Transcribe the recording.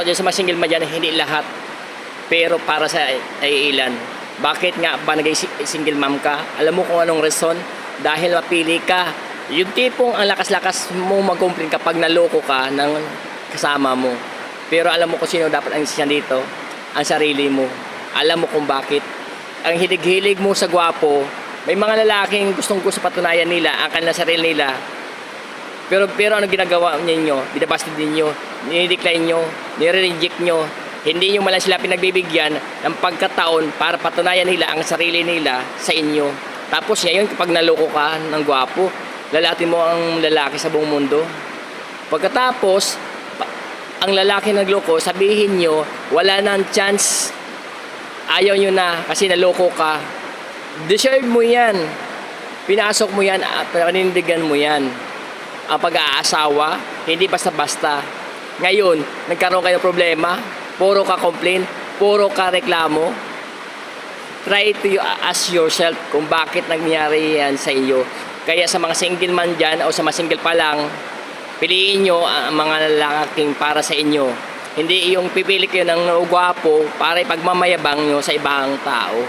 Diyan sa mga single man dyan, hindi lahat. Pero para sa ay ilan. Bakit nga ba naging single mom ka? Alam mo kung anong reason? Dahil mapili ka. Yung tipong ang lakas-lakas mo mag-complain kapag naloko ka ng kasama mo. Pero alam mo kung sino dapat ang siya dito? Ang sarili mo. Alam mo kung bakit. Ang hilig-hilig mo sa gwapo, may mga lalaking gustong-gusto patunayan nila ang kanilang sarili nila. Pero ano ginagawa ninyo? Binabastid ninyo, nini-decline nyo, nire-reject nyo. Hindi nyo malang sila pinagbibigyan ng pagkataon para patunayan nila ang sarili nila sa inyo. Tapos ngayon kapag naloko ka ng gwapo, lalatin mo ang lalaki sa buong mundo. Pagkatapos, ang lalaki nagloko, sabihin nyo, wala nang chance. Ayaw nyo na kasi naloko ka. Deserve mo yan. Pinasok mo yan at panindigan mo yan. Ang pag-aasawa, hindi basta-basta. Ngayon, nagkaroon kayo ng problema, puro ka complain, puro ka reklamo. Try to ask yourself kung bakit nangyari yan sa iyo. Kaya sa mga single man dyan o sa mga single pa lang, piliin nyo ang mga lalaking para sa inyo. Hindi yung pipili kayo ng gwapo para ipagmamayabang nyo sa ibang tao.